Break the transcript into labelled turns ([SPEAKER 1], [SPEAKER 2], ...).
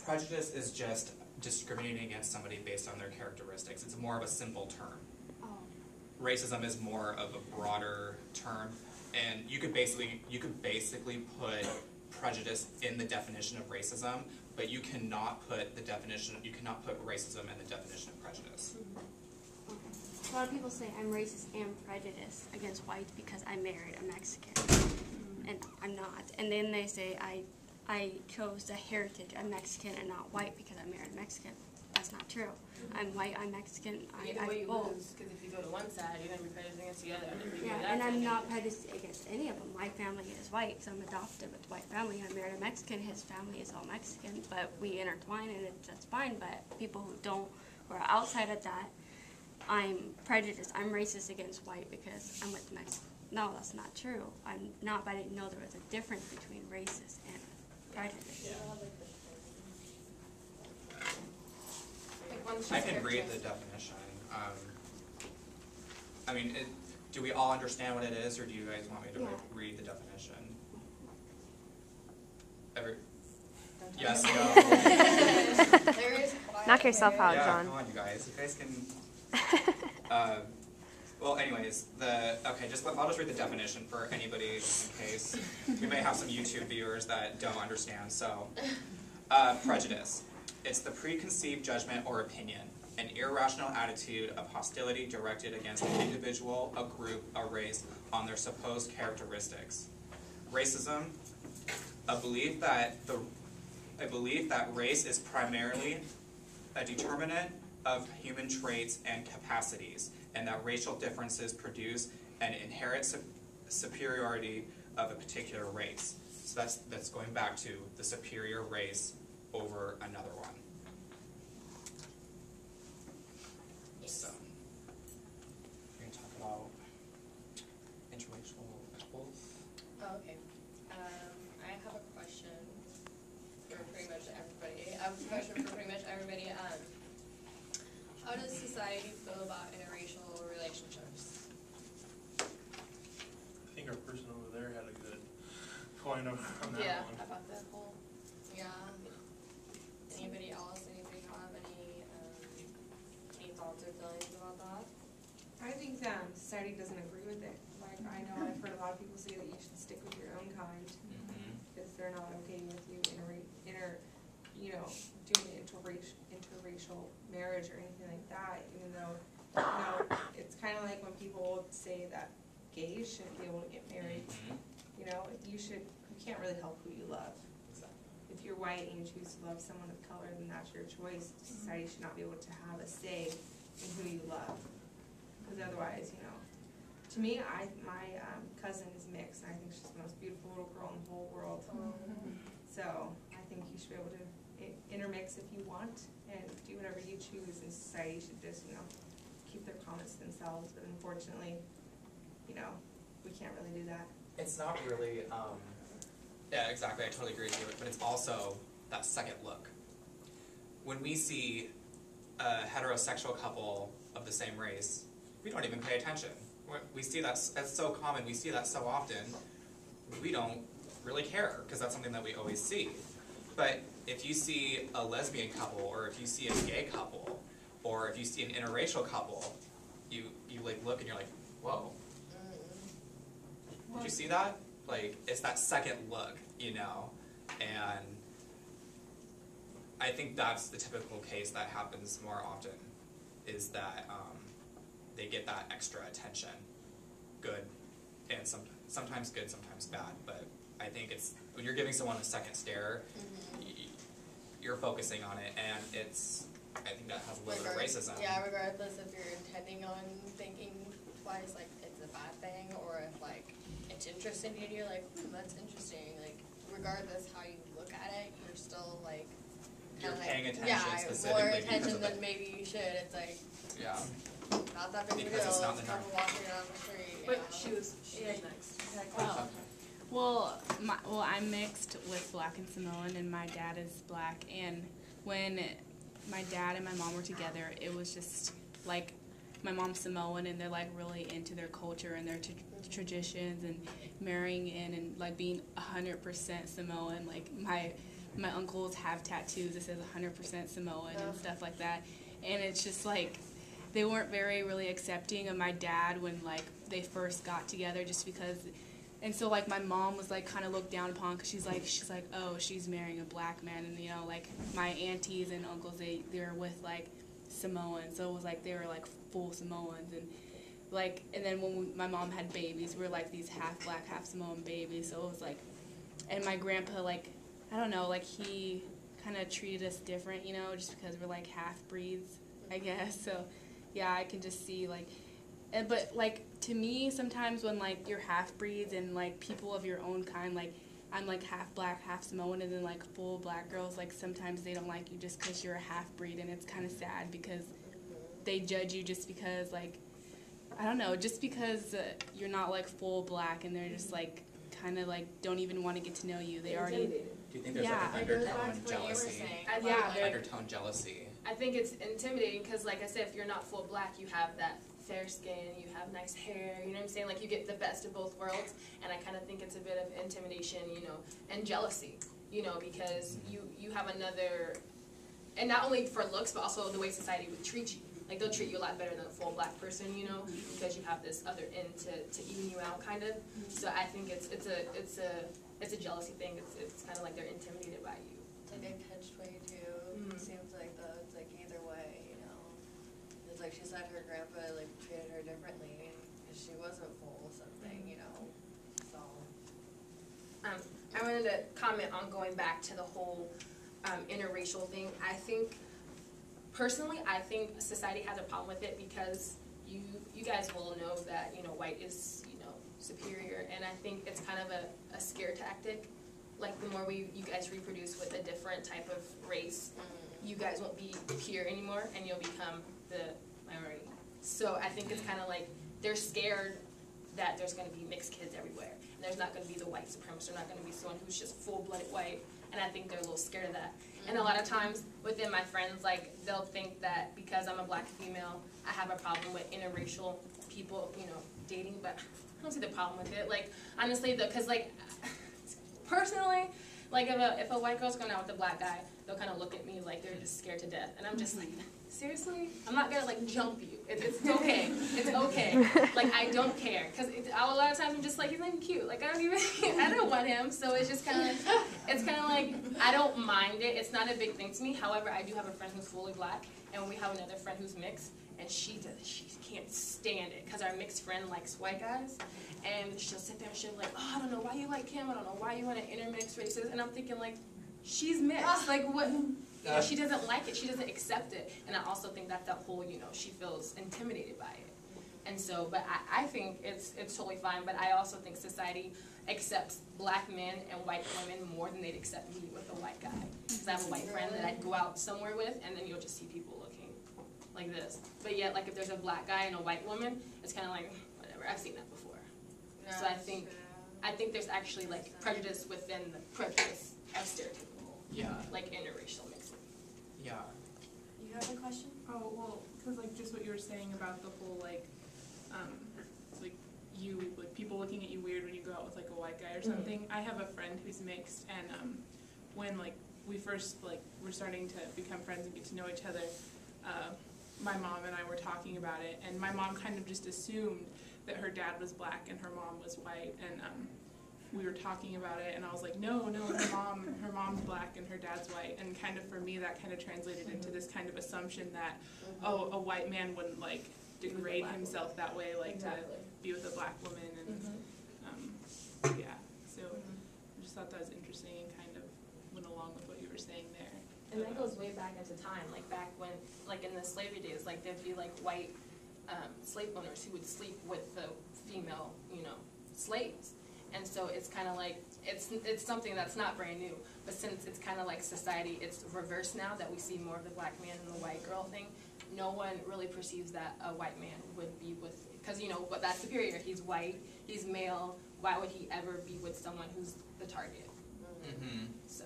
[SPEAKER 1] Prejudice is just discriminating against somebody based on their characteristics. It's more of a simple term.
[SPEAKER 2] Oh.
[SPEAKER 1] Racism is more of a broader term, and you could basically put prejudice in the definition of racism, but you cannot put racism in the definition of prejudice.
[SPEAKER 2] Mm-hmm. Okay. A lot of people say I'm racist and prejudiced against whites because I married a Mexican, and I'm not. And then they say I chose the heritage of Mexican and not white because I married a Mexican. That's not true. I'm white, I'm Mexican,
[SPEAKER 3] Either way you
[SPEAKER 2] both.
[SPEAKER 3] lose, because if you go to one side, you're going to be prejudiced against the other.
[SPEAKER 2] Yeah, and I'm not prejudiced against any of them. My family is white, so I'm adopted with a white family. I married a Mexican, his family is all Mexican, but we intertwine and that's fine. But people who are outside of that, I'm prejudiced, I'm racist against white because I'm with Mexican. No, that's not true. I'm not, but I didn't know there was a difference between racist and prejudice.
[SPEAKER 3] Yeah.
[SPEAKER 1] I can read the definition. I mean, do we all understand what it is, or do you guys want me to read the definition? Yes, no.
[SPEAKER 3] There is
[SPEAKER 4] Knock yourself out,
[SPEAKER 1] Yeah,
[SPEAKER 4] John.
[SPEAKER 1] come on, you guys. You guys can. Well, anyways, I'll just read the definition for anybody in case we may have some YouTube viewers that don't understand. So, prejudice. It's the preconceived judgment or opinion, an irrational attitude of hostility directed against an individual, a group, a race, on their supposed characteristics. Racism, a belief that race is primarily a determinant of human traits and capacities, and that racial differences produce an inherent superiority of a particular race. So that's going back to the superior race over another one. So, we're going to talk about interracial couples.
[SPEAKER 3] Oh, okay. I have a question for pretty much everybody. I have a question for pretty much everybody. How does society feel about interracial relationships?
[SPEAKER 5] I think our person over there had a good point on that
[SPEAKER 3] Yeah,
[SPEAKER 5] one.
[SPEAKER 3] about that whole. Yeah. Anybody else? Anybody have any thoughts or feelings about that?
[SPEAKER 6] I think society doesn't agree with it. Like, I know I've heard a lot of people say that you should stick with your own kind because they're not okay with you doing interracial marriage or anything like that. Even though, it's kind of like when people say that gays shouldn't be able to get married. You can't really help who you love. If you're white and you choose to love someone of color, then that's your choice. Society should not be able to have a say in who you love. Because otherwise, to me, my cousin is mixed, and I think she's the most beautiful little girl in the whole world. So I think you should be able to intermix if you want, and do whatever you choose, and society should just, keep their comments to themselves. But unfortunately, we can't really do that.
[SPEAKER 1] It's not really, yeah, exactly, I totally agree with you, but it's also that second look. When we see a heterosexual couple of the same race, we don't even pay attention. We see that's so common, we see that so often, we don't really care, because that's something that we always see. But if you see a lesbian couple, or if you see a gay couple, or if you see an interracial couple, you look and you're like, whoa. Did you see that? Like, it's that second look, and I think that's the typical case that happens more often, is that they get that extra attention. Good, and sometimes good, sometimes bad, but I think it's, when you're giving someone a second stare, you're focusing on it, and I think that has a little bit of racism.
[SPEAKER 3] Yeah, regardless if you're intending on thinking twice, like, it's a bad thing, or if, like, it's interesting to you, you're like, that's interesting. Like, regardless how you look at it, you're still, like,
[SPEAKER 1] you're paying attention specifically.
[SPEAKER 3] More attention than maybe you should. It's like, not that big of a deal.
[SPEAKER 1] Because it's not the norm.
[SPEAKER 3] Walking down the street.
[SPEAKER 6] But she was next.
[SPEAKER 7] Oh. Well, I'm mixed with Black and Samoan, and my dad is Black. And when my dad and my mom were together, it was just like, my mom's Samoan, and they're like really into their culture and their traditions and marrying in and like being 100% Samoan. Like my uncles have tattoos that says 100% Samoan and stuff like that. And it's just like, they weren't really accepting of my dad when like they first got together, just because. And so like my mom was like kind of looked down upon, because she's like, oh, she's marrying a black man. And you know, like my aunties and uncles, they were with like Samoans, so it was like they were like full Samoans. And like, and then when my mom had babies, we were like these half black, half Samoan babies. So it was like, and my grandpa, like, I don't know, like he kind of treated us different, you know, just because we're like half breeds, I guess. So yeah, I can just see like, but like to me, sometimes when like you're half breeds and like people of your own kind, like I'm like half black, half Samoan, and then like full black girls, like sometimes they don't like you just because you're a half breed, and it's kind of sad because they judge you just because like, I don't know, just because you're not like full black, and they're just like kind of like don't even want to get to know you. They already.
[SPEAKER 1] Do you think there's
[SPEAKER 7] Yeah.
[SPEAKER 1] like
[SPEAKER 3] It
[SPEAKER 1] an
[SPEAKER 3] goes back to
[SPEAKER 1] undertone
[SPEAKER 3] what you were
[SPEAKER 1] jealousy?
[SPEAKER 3] saying.
[SPEAKER 4] Yeah,
[SPEAKER 1] Jealousy.
[SPEAKER 4] I think it's intimidating because, like I said, if you're not full black, you have that fair skin, you have nice hair, you know what I'm saying? Like, you get the best of both worlds, and I kind of think it's a bit of intimidation, you know, and jealousy, you know, because you have another, and not only for looks, but also the way society would treat you. Like, they'll treat you a lot better than a full black person, you know, because you have this other end to even you out, kind of. So I think it's a jealousy thing. It's kind of like they're intimidated by you.
[SPEAKER 3] It's like a catch-22. It seems like though, it's like either way, you know. It's like she said her grandpa like treated her differently because she wasn't full something, you know. So.
[SPEAKER 4] I wanted to comment on going back to the whole interracial thing. I think, personally, I think society has a problem with it because you guys will know that, you know, white is, you know, superior, and I think it's kind of a scare tactic. Like, the more you guys reproduce with a different type of race, you guys won't be pure anymore, and you'll become the minority. So I think it's kind of like they're scared that there's going to be mixed kids everywhere, and there's not going to be the white supremacist, there's not going to be someone who's just full-blooded white, and I think they're a little scared of that. And a lot of times within my friends, like, they'll think that because I'm a black female, I have a problem with interracial people, you know, dating, but I don't see the problem with it. Like, honestly, because, like, personally, like, if a white girl's going out with a black guy, they'll kind of look at me like they're just scared to death. And I'm just like, seriously? I'm not going to, like, jump you. It's okay. It's okay. Like, I don't care. Because a lot of times I'm just like, he's not even cute. Like, I don't want him. So it's just kind of like, it's kind of like, I don't mind it. It's not a big thing to me. However, I do have a friend who's fully black, and we have another friend who's mixed, and she can't stand it because our mixed friend likes white guys, and she'll sit there and she'll be like, oh, I don't know why you like him. I don't know why you want to intermix races. And I'm thinking, like, she's mixed. Like, what? You know, she doesn't like it. She doesn't accept it. And I also think that whole, you know, she feels intimidated by it. And so, but I think it's totally fine. But I also think society accepts black men and white women more than they'd accept me with a white guy. Because I have a white friend that I'd go out somewhere with, and then you'll just see people looking like this. But yet, like, if there's a black guy and a white woman, it's kind of like, whatever, I've seen that before.
[SPEAKER 3] Yeah,
[SPEAKER 4] So I think there's actually, like, prejudice within the prejudice of stereotypical, like, interracial mixing.
[SPEAKER 1] Yeah.
[SPEAKER 3] You have a question?
[SPEAKER 8] Oh, well, because, like, just what you were saying about the whole, like, like, like, people looking at you weird when you go out with, like, a white guy or something. I have a friend who's mixed, and, when, like, we first, like, were starting to become friends and get to know each other, my mom and I were talking about it, and my mom kind of just assumed that her dad was black and her mom was white, and, we were talking about it, and I was like, no, her mom's black and her dad's white, and kind of for me that kind of translated into this kind of assumption that, oh, a white man wouldn't, like, degrade himself that way, like, to be with a black woman, and, yeah, so I just thought that was interesting and kind of went along with what you were saying there.
[SPEAKER 4] And that goes way back into time, like back when, like in the slavery days, like there'd be like white slave owners who would sleep with the female, you know, slaves. And so it's kind of like, it's something that's not brand new, but since it's kind of like society, it's reversed now that we see more of the black man and the white girl thing, no one really perceives that a white man would be with, because, you know, but that's superior, he's white, he's male, why would he ever be with someone who's the target? So.